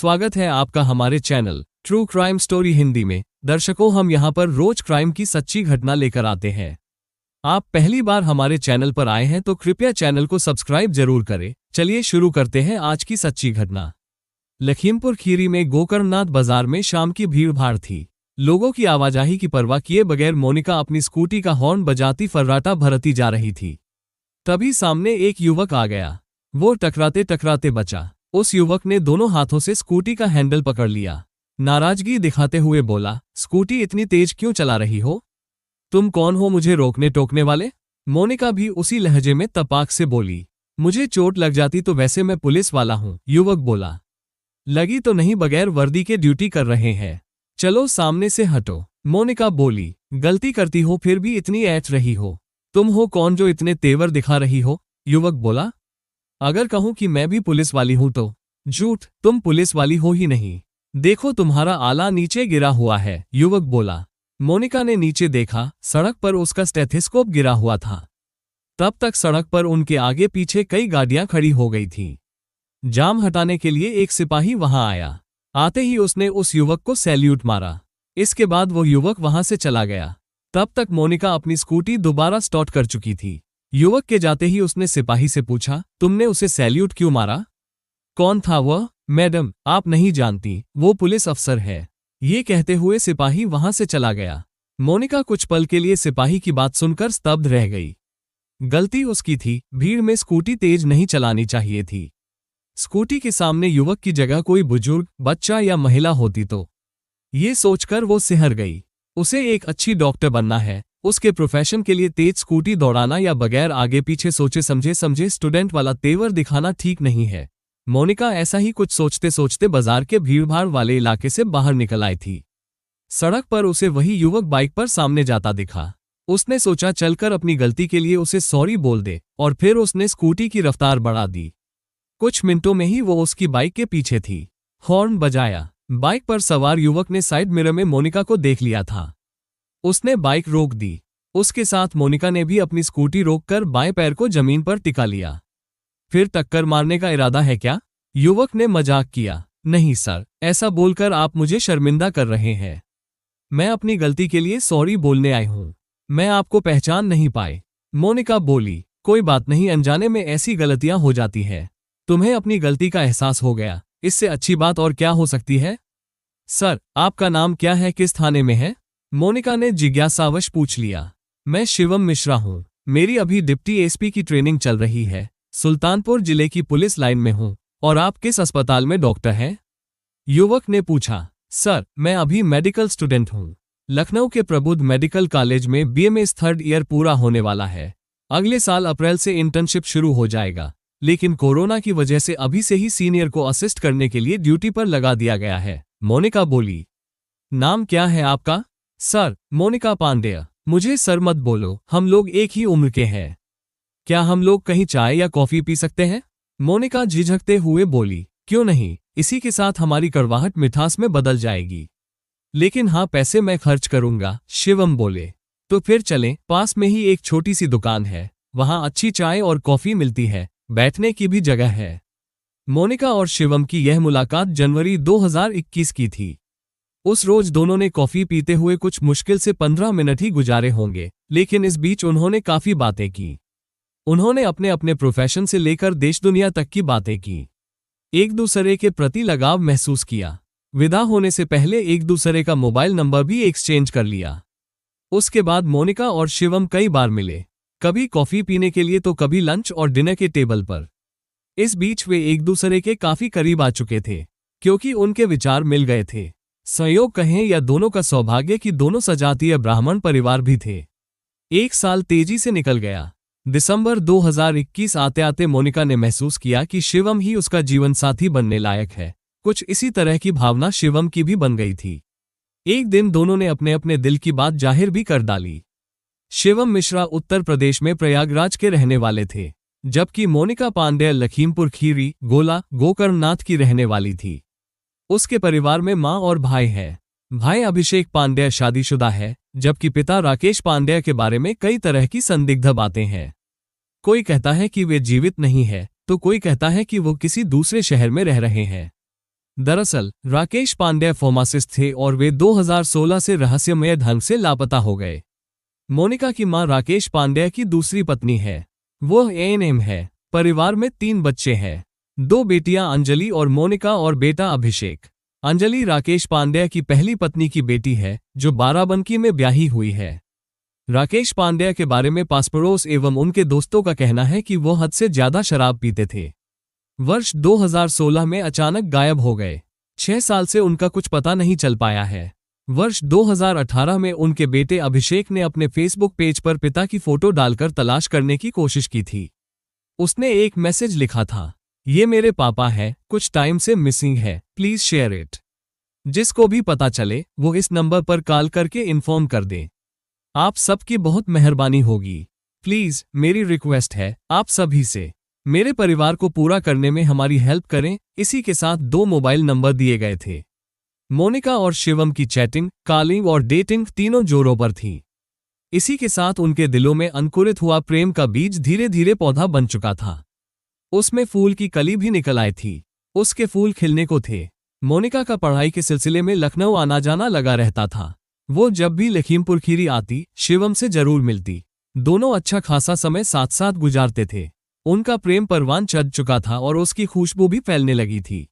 स्वागत है आपका हमारे channel true crime story Hindi में। दर्शकों, हम यहाँ पर रोज क्राइम की सच्ची घटना लेकर आते हैं। आप पहली बार हमारे चैनल पर आए हैं तो कृपया चैनल को सब्सक्राइब जरूर करें। चलिए शुरू करते हैं आज की सच्ची घटना। लखीमपुर खीरी में गोकर्णनाथ बाजार में शाम की भीड़ भाड़ थी। लोगों की आवाजाही की परवाह किए बगैर मोनिका अपनी स्कूटी का हॉर्न बजाती फर्राटा भरती जा रही थी। तभी सामने एक युवक आ गया। वो टकराते टकराते बचा। उस युवक ने दोनों हाथों से स्कूटी का हैंडल पकड़ लिया। नाराजगी दिखाते हुए बोला, स्कूटी इतनी तेज क्यों चला रही हो? तुम कौन हो मुझे रोकने टोकने वाले? मोनिका भी उसी लहजे में तपाक से बोली, मुझे चोट लग जाती तो वैसे मैं पुलिस वाला हूं। युवक बोला, लगी तो नहीं, बगैर वर्दी के ड्यूटी कर रहे हैं। चलो सामने से हटो। मोनिका बोली, गलती करती हो फिर भी इतनी ऐठ रही हो। तुम हो कौन जो इतने तेवर दिखा रही हो? युवक बोला, अगर कहूं कि मैं भी पुलिस वाली हूं तो? झूठ, तुम पुलिस वाली हो ही नहीं। देखो तुम्हारा आला नीचे गिरा हुआ है। युवक बोला। मोनिका ने नीचे देखा, सड़क पर उसका स्टेथोस्कोप गिरा हुआ था। तब तक सड़क पर उनके आगे पीछे कई गाड़ियां खड़ी हो गई थीं। जाम हटाने के लिए एक सिपाही वहां आया। आते ही उसने उस युवक को सैल्यूट मारा। इसके बाद वो युवक वहां से चला गया। तब तक मोनिका अपनी स्कूटी दोबारा स्टार्ट कर चुकी थी। युवक के जाते ही उसने सिपाही से पूछा, तुमने उसे सैल्यूट क्यों मारा? कौन था वह? मैडम, आप नहीं जानती, वो पुलिस अफसर है। ये कहते हुए सिपाही वहां से चला गया। मोनिका कुछ पल के लिए सिपाही की बात सुनकर स्तब्ध रह गई। गलती उसकी थी, भीड़ में स्कूटी तेज नहीं चलानी चाहिए थी। स्कूटी के सामने युवक की जगह कोई बुजुर्ग, बच्चा या महिला होती तो? ये सोचकर वो सिहर गई। उसे एक अच्छी डॉक्टर बनना है। उसके प्रोफेशन के लिए तेज स्कूटी दौड़ाना या बगैर आगे पीछे सोचे समझे स्टूडेंट वाला तेवर दिखाना ठीक नहीं है। मोनिका ऐसा ही कुछ सोचते सोचते बाजार के भीड़भाड़ वाले इलाके से बाहर निकल आई थी। सड़क पर उसे वही युवक बाइक पर सामने जाता दिखा। उसने सोचा चलकर अपनी गलती के लिए उसे सॉरी बोल दे, और फिर उसने स्कूटी की रफ्तार बढ़ा दी। कुछ मिनटों में ही वो उसकी बाइक के पीछे थी। हॉर्न बजाया। बाइक पर सवार युवक ने साइड मिरर में मोनिका को देख लिया था। उसने बाइक रोक दी। उसके साथ मोनिका ने भी अपनी स्कूटी रोककर बाएं पैर को जमीन पर टिका लिया। फिर टक्कर मारने का इरादा है क्या? युवक ने मजाक किया। नहीं सर, ऐसा बोलकर आप मुझे शर्मिंदा कर रहे हैं। मैं अपनी गलती के लिए सॉरी बोलने आई हूं। मैं आपको पहचान नहीं पाई। मोनिका बोली, कोई बात नहीं, अनजाने में ऐसी गलतियां हो जाती हैं। तुम्हें अपनी गलती का एहसास हो गया, इससे अच्छी बात और क्या हो सकती है? सर, आपका नाम क्या है, किस थाने में है? मोनिका ने जिज्ञासावश पूछ लिया। मैं शिवम मिश्रा हूँ। मेरी अभी डिप्टी एसपी की ट्रेनिंग चल रही है। सुल्तानपुर जिले की पुलिस लाइन में हूँ। और आप किस अस्पताल में डॉक्टर हैं? युवक ने पूछा। सर, मैं अभी मेडिकल स्टूडेंट हूँ। लखनऊ के प्रबुद्ध मेडिकल कॉलेज में बीएमएस थर्ड ईयर पूरा होने वाला है। अगले साल अप्रैल से इंटर्नशिप शुरू हो जाएगा, लेकिन कोरोना की वजह से अभी से ही सीनियर को असिस्ट करने के लिए ड्यूटी पर लगा दिया गया है। मोनिका बोली। नाम क्या है आपका? सर, मोनिका पांडेय। मुझे सर मत बोलो, हम लोग एक ही उम्र के हैं। क्या हम लोग कहीं चाय या कॉफी पी सकते हैं? मोनिका झिझकते हुए बोली, क्यों नहीं, इसी के साथ हमारी कड़वाहट मिठास में बदल जाएगी। लेकिन हाँ, पैसे मैं खर्च करूंगा, शिवम बोले। तो फिर चलें, पास में ही एक छोटी सी दुकान है, वहां अच्छी चाय और कॉफी मिलती है, बैठने की भी जगह है। मोनिका और शिवम की यह मुलाकात जनवरी 2021 की थी। उस रोज दोनों ने कॉफी पीते हुए कुछ मुश्किल से 15 मिनट ही गुजारे होंगे, लेकिन इस बीच उन्होंने काफी बातें की। उन्होंने अपने अपने प्रोफेशन से लेकर देश दुनिया तक की बातें की। एक दूसरे के प्रति लगाव महसूस किया। विदा होने से पहले एक दूसरे का मोबाइल नंबर भी एक्सचेंज कर लिया। उसके बाद मोनिका और शिवम कई बार मिले, कभी कॉफी पीने के लिए तो कभी लंच और डिनर के टेबल पर। इस बीच वे एक दूसरे के काफी करीब आ चुके थे, क्योंकि उनके विचार मिल गए थे। संयोग कहें या दोनों का सौभाग्य कि दोनों सजातीय ब्राह्मण परिवार भी थे। एक साल तेजी से निकल गया। दिसंबर 2021 आते आते मोनिका ने महसूस किया कि शिवम ही उसका जीवन साथी बनने लायक है। कुछ इसी तरह की भावना शिवम की भी बन गई थी। एक दिन दोनों ने अपने अपने दिल की बात जाहिर भी कर डाली। शिवम मिश्रा उत्तर प्रदेश में प्रयागराज के रहने वाले थे, जबकि मोनिका पांडेय लखीमपुर खीरी, गोला, गोकर्णनाथ की रहने वाली थी। उसके परिवार में मां और भाई है। भाई अभिषेक पांडेय शादीशुदा है, जबकि पिता राकेश पांडेय के बारे में कई तरह की संदिग्ध बातें हैं। कोई कहता है कि वे जीवित नहीं है, तो कोई कहता है कि वो किसी दूसरे शहर में रह रहे हैं। दरअसल राकेश पांड्या फार्मासिस्ट थे और वे 2016 से रहस्यमय ढंग से लापता हो गए। मोनिका की मां राकेश पांड्या की दूसरी पत्नी है। वह एएनएम है। परिवार में 3 बच्चे हैं, 2 बेटियां अंजलि और मोनिका और बेटा अभिषेक। अंजलि राकेश पांड्या की पहली पत्नी की बेटी है जो बाराबंकी में ब्याही हुई है। राकेश पांड्या के बारे में पास पड़ोस एवं उनके दोस्तों का कहना है कि वो हद से ज्यादा शराब पीते थे। वर्ष 2016 में अचानक गायब हो गए। 6 साल से उनका कुछ पता नहीं चल पाया है। वर्ष 2018 में उनके बेटे अभिषेक ने अपने फेसबुक पेज पर पिता की फोटो डालकर तलाश करने की कोशिश की थी। उसने एक मैसेज लिखा था, ये मेरे पापा है, कुछ टाइम से मिसिंग है, प्लीज शेयर इट। जिसको भी पता चले वो इस नंबर पर कॉल करके इन्फॉर्म कर दे। आप सबकी बहुत मेहरबानी होगी। प्लीज मेरी रिक्वेस्ट है आप सभी से, मेरे परिवार को पूरा करने में हमारी हेल्प करें। इसी के साथ 2 मोबाइल नंबर दिए गए थे। मोनिका और शिवम की चैटिंग, कॉलिंग और डेटिंग तीनों जोरों पर थी। इसी के साथ उनके दिलों में अंकुरित हुआ प्रेम का बीज धीरे धीरे पौधा बन चुका था। उसमें फूल की कली भी निकल आई थी। उसके फूल खिलने को थे। मोनिका का पढ़ाई के सिलसिले में लखनऊ आना जाना लगा रहता था। वो जब भी लखीमपुर खीरी आती शिवम से जरूर मिलती। दोनों अच्छा खासा समय साथ साथ गुजारते थे। उनका प्रेम परवान चढ़ चुका था और उसकी खुशबू भी फैलने लगी थी।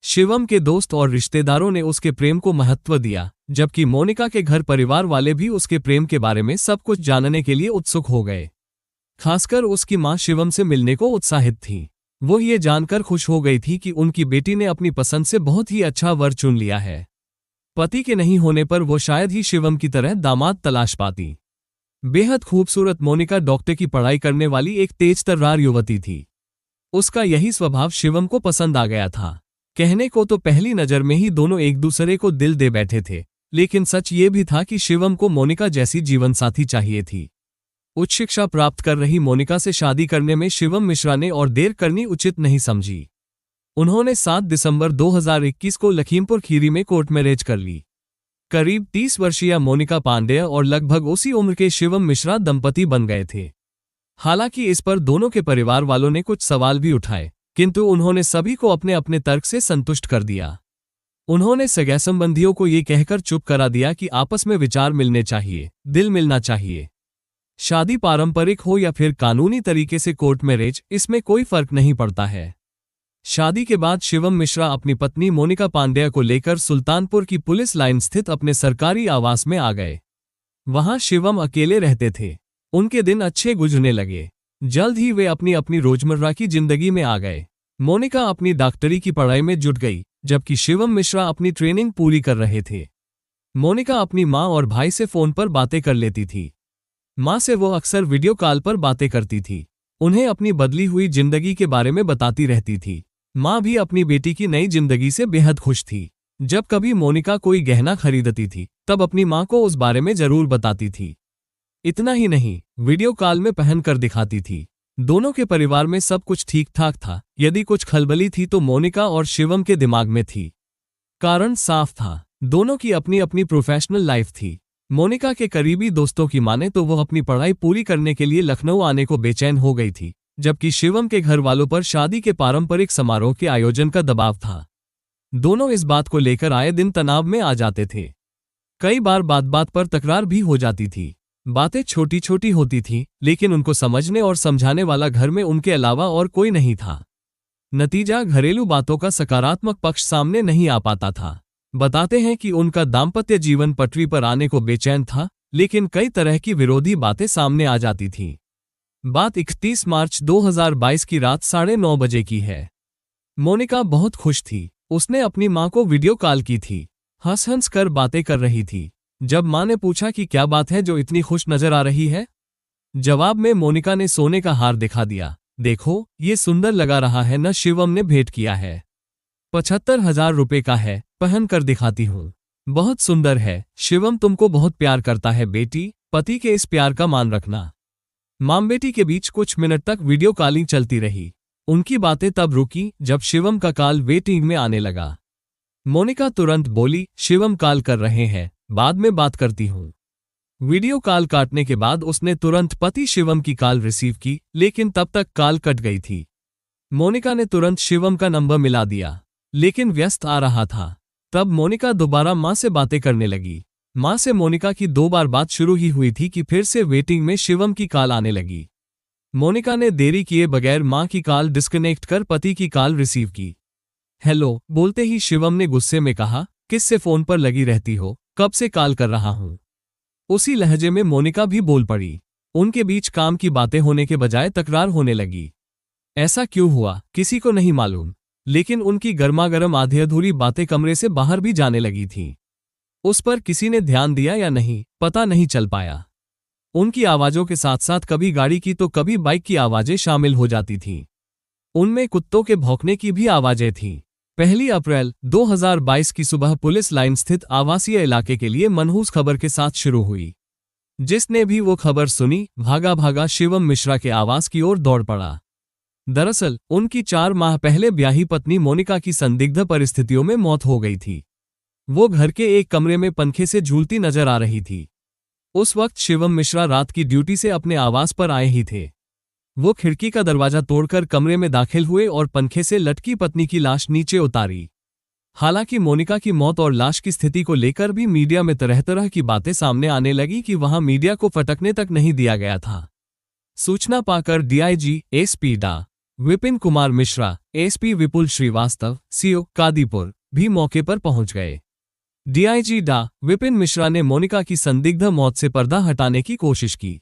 शिवम के दोस्त और रिश्तेदारों ने उसके प्रेम को महत्व दिया, जबकि मोनिका के घर परिवार वाले भी उसके प्रेम के बारे में सब कुछ जानने के लिए उत्सुक हो गए। खासकर उसकी मां शिवम से मिलने को उत्साहित थी। वो ये जानकर खुश हो गई थी कि उनकी बेटी ने अपनी पसंद से बहुत ही अच्छा वर चुन लिया है। पति के नहीं होने पर वो शायद ही शिवम की तरह दामाद तलाश पाती। बेहद खूबसूरत मोनिका डॉक्टर की पढ़ाई करने वाली एक तेज तर्रार युवती थी। उसका यही स्वभाव शिवम को पसंद आ गया था। कहने को तो पहली नजर में ही दोनों एक दूसरे को दिल दे बैठे थे, लेकिन सच ये भी था कि शिवम को मोनिका जैसी जीवनसाथी चाहिए थी। उच्च शिक्षा प्राप्त कर रही मोनिका से शादी करने में शिवम मिश्रा ने और देर करनी उचित नहीं समझी। उन्होंने 7 दिसंबर 2021 को लखीमपुर खीरी में कोर्ट मैरिज कर ली। करीब 30 वर्षीय मोनिका पांड्या और लगभग उसी उम्र के शिवम मिश्रा दंपति बन गए थे। हालांकि इस पर दोनों के परिवार वालों ने कुछ सवाल भी उठाए, किंतु उन्होंने सभी को अपने अपने तर्क से संतुष्ट कर दिया। उन्होंने सगे संबंधियों को ये कहकर चुप करा दिया कि आपस में विचार मिलने चाहिए, दिल मिलना चाहिए। शादी पारंपरिक हो या फिर कानूनी तरीके से कोर्ट मैरिज, इसमें कोई फर्क नहीं पड़ता है। शादी के बाद शिवम मिश्रा अपनी पत्नी मोनिका पांड्या को लेकर सुल्तानपुर की पुलिस लाइन स्थित अपने सरकारी आवास में आ गए। वहां शिवम अकेले रहते थे। उनके दिन अच्छे गुजरने लगे। जल्द ही वे अपनी अपनी रोजमर्रा की जिंदगी में आ गए। मोनिका अपनी डॉक्टरी की पढ़ाई में जुट गई, जबकि शिवम मिश्रा अपनी ट्रेनिंग पूरी कर रहे थे। मोनिका अपनी मां और भाई से फोन पर बातें कर लेती थी। मां से वो अक्सर वीडियो कॉल पर बातें करती थी। उन्हें अपनी बदली हुई जिंदगी के बारे में बताती रहती थी। मां भी अपनी बेटी की नई जिंदगी से बेहद खुश थी। जब कभी मोनिका कोई गहना खरीदती थी, तब अपनी मां को उस बारे में जरूर बताती थी। इतना ही नहीं, वीडियो कॉल में पहन कर दिखाती थी। दोनों के परिवार में सब कुछ ठीक ठाक था। यदि कुछ खलबली थी तो मोनिका और शिवम के दिमाग में थी। कारण साफ था, दोनों की अपनी अपनी प्रोफेशनल लाइफ थी। मोनिका के करीबी दोस्तों की माने तो वो अपनी पढ़ाई पूरी करने के लिए लखनऊ आने को बेचैन हो गई थी, जबकि शिवम के घर वालों पर शादी के पारंपरिक समारोह के आयोजन का दबाव था। दोनों इस बात को लेकर आए दिन तनाव में आ जाते थे। कई बार बात बात पर तकरार भी हो जाती थी। बातें छोटी छोटी होती थी, लेकिन उनको समझने और समझाने वाला घर में उनके अलावा और कोई नहीं था। नतीजा, घरेलू बातों का सकारात्मक पक्ष सामने नहीं आ पाता था। बताते हैं कि उनका दाम्पत्य जीवन पटरी पर आने को बेचैन था, लेकिन कई तरह की विरोधी बातें सामने आ जाती थीं। बात 31 मार्च 2022 की रात 9:30 बजे की है। मोनिका बहुत खुश थी। उसने अपनी मां को वीडियो कॉल की थी। हंस हंस कर बातें कर रही थी। जब मां ने पूछा कि क्या बात है जो इतनी खुश नजर आ रही है, जवाब में मोनिका ने सोने का हार दिखा दिया। देखो, ये सुंदर लगा रहा है न, शिवम ने भेंट किया है। 75,000 रुपए का है, पहन कर दिखाती हूँ। बहुत सुंदर है। शिवम तुमको बहुत प्यार करता है बेटी, पति के इस प्यार का मान रखना। मां बेटी के बीच कुछ मिनट तक वीडियो कॉलिंग चलती रही। उनकी बातें तब रुकी जब शिवम का कॉल वेटिंग में आने लगा। मोनिका तुरंत बोली, शिवम कॉल कर रहे हैं, बाद में बात करती हूँ। वीडियो कॉल काटने के बाद उसने तुरंत पति शिवम की कॉल रिसीव की, लेकिन तब तक कॉल कट गई थी। मोनिका ने तुरंत शिवम का नंबर मिला दिया। लेकिन व्यस्त आ रहा था। तब मोनिका दोबारा माँ से बातें करने लगी। माँ से मोनिका की 2 बार बात शुरू ही हुई थी कि फिर से वेटिंग में शिवम की कॉल आने लगी। मोनिका ने देरी किए बगैर माँ की कॉल डिस्कनेक्ट कर पति की कॉल रिसीव की। हेलो बोलते ही शिवम ने गुस्से में कहा, किससे फोन पर लगी रहती हो, कब से कॉल कर रहा हूं। उसी लहजे में मोनिका भी बोल पड़ी। उनके बीच काम की बातें होने के बजाय तकरार होने लगी। ऐसा क्यों हुआ किसी को नहीं मालूम, लेकिन उनकी गर्मागर्म आधी अधूरी बातें कमरे से बाहर भी जाने लगी थीं। उस पर किसी ने ध्यान दिया या नहीं पता नहीं चल पाया। उनकी आवाजों के साथ साथ कभी गाड़ी की तो कभी बाइक की आवाजें शामिल हो जाती थीं। उनमें कुत्तों के भौंकने की भी आवाजें थीं। 1 अप्रैल 2022 की सुबह पुलिस लाइन स्थित आवासीय इलाके के लिए मनहूस खबर के साथ शुरू हुई। जिसने भी वो खबर सुनी भागा भागा शिवम मिश्रा के आवास की ओर दौड़ पड़ा। दरअसल उनकी 4 माह पहले ब्याही पत्नी मोनिका की संदिग्ध परिस्थितियों में मौत हो गई थी। वो घर के एक कमरे में पंखे से झूलती नजर आ रही थी। उस वक्त शिवम मिश्रा रात की ड्यूटी से अपने आवास पर आए ही थे। वो खिड़की का दरवाजा तोड़कर कमरे में दाखिल हुए और पंखे से लटकी पत्नी की लाश नीचे उतारी। हालांकि मोनिका की मौत और लाश की स्थिति को लेकर भी मीडिया में तरह तरह की बातें सामने आने लगी कि वहां मीडिया को फटकने तक नहीं दिया गया था। सूचना पाकर डीआईजी एसपी डा विपिन कुमार मिश्रा, एसपी विपुल श्रीवास्तव, सीओ कादीपुर भी मौके पर पहुंच गए। डीआईजी डा विपिन मिश्रा ने मोनिका की संदिग्ध मौत से पर्दा हटाने की कोशिश की।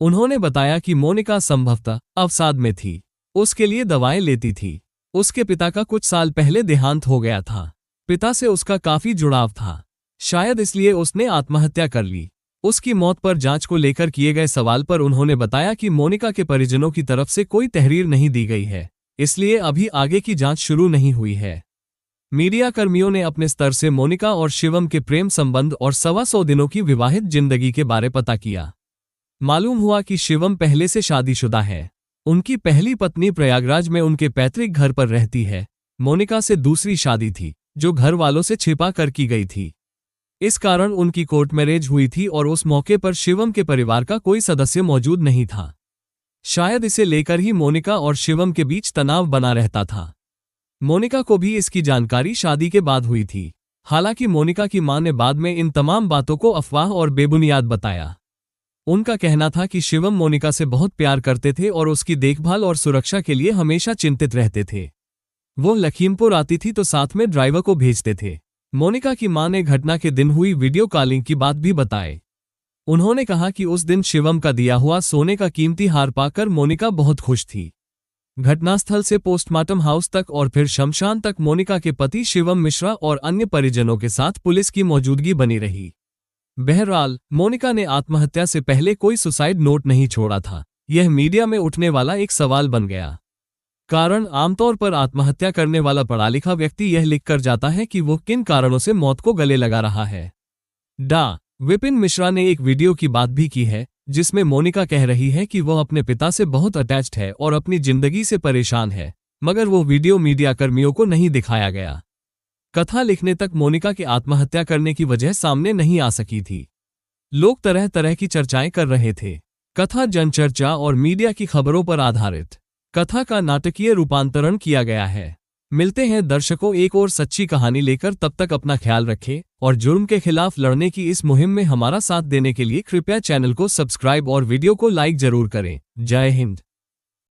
उन्होंने बताया कि मोनिका संभवतः अवसाद में थी, उसके लिए दवाएं लेती थी। उसके पिता का कुछ साल पहले देहांत हो गया था। पिता से उसका काफी जुड़ाव था, शायद इसलिए उसने आत्महत्या कर ली। उसकी मौत पर जांच को लेकर किए गए सवाल पर उन्होंने बताया कि मोनिका के परिजनों की तरफ से कोई तहरीर नहीं दी गई है, इसलिए अभी आगे की जांच शुरू नहीं हुई है। मीडिया कर्मियों ने अपने स्तर से मोनिका और शिवम के प्रेम संबंध और 125 दिनों की विवाहित जिंदगी के बारे पता किया। मालूम हुआ कि शिवम पहले से शादीशुदा है। उनकी पहली पत्नी प्रयागराज में उनके पैतृक घर पर रहती है। मोनिका से दूसरी शादी थी जो घर वालों से छिपा कर की गई थी। इस कारण उनकी कोर्ट मैरिज हुई थी और उस मौके पर शिवम के परिवार का कोई सदस्य मौजूद नहीं था। शायद इसे लेकर ही मोनिका और शिवम के बीच तनाव बना रहता था। मोनिका को भी इसकी जानकारी शादी के बाद हुई थी। हालांकि मोनिका की मां ने बाद में इन तमाम बातों को अफवाह और बेबुनियाद बताया। उनका कहना था कि शिवम मोनिका से बहुत प्यार करते थे और उसकी देखभाल और सुरक्षा के लिए हमेशा चिंतित रहते थे। वो लखीमपुर आती थी तो साथ में ड्राइवर को भेजते थे। मोनिका की मां ने घटना के दिन हुई वीडियो कॉलिंग की बात भी बताई। उन्होंने कहा कि उस दिन शिवम का दिया हुआ सोने का कीमती हार पाकर मोनिका बहुत खुश थी। घटनास्थल से पोस्टमार्टम हाउस तक और फिर शमशान तक मोनिका के पति शिवम मिश्रा और अन्य परिजनों के साथ पुलिस की मौजूदगी बनी रही। बहरहाल मोनिका ने आत्महत्या से पहले कोई सुसाइड नोट नहीं छोड़ा था। यह मीडिया में उठने वाला एक सवाल बन गया। कारण आमतौर पर आत्महत्या करने वाला पढ़ा लिखा व्यक्ति यह लिख कर जाता है कि वो किन कारणों से मौत को गले लगा रहा है। डा विपिन मिश्रा ने एक वीडियो की बात भी की है जिसमें मोनिका कह रही है कि वह अपने पिता से बहुत अटैच्ड है और अपनी जिंदगी से परेशान है, मगर वो वीडियो मीडिया कर्मियों को नहीं दिखाया गया। कथा लिखने तक मोनिका के आत्महत्या करने की वजह सामने नहीं आ सकी थी। लोग तरह तरह की चर्चाएं कर रहे थे। कथा जनचर्चा और मीडिया की खबरों पर आधारित कथा का नाटकीय रूपांतरण किया गया है। मिलते हैं दर्शकों एक और सच्ची कहानी लेकर, तब तक अपना ख्याल रखें और जुर्म के खिलाफ लड़ने की इस मुहिम में हमारा साथ देने के लिए कृपया चैनल को सब्सक्राइब और वीडियो को लाइक जरूर करें। जय हिंद।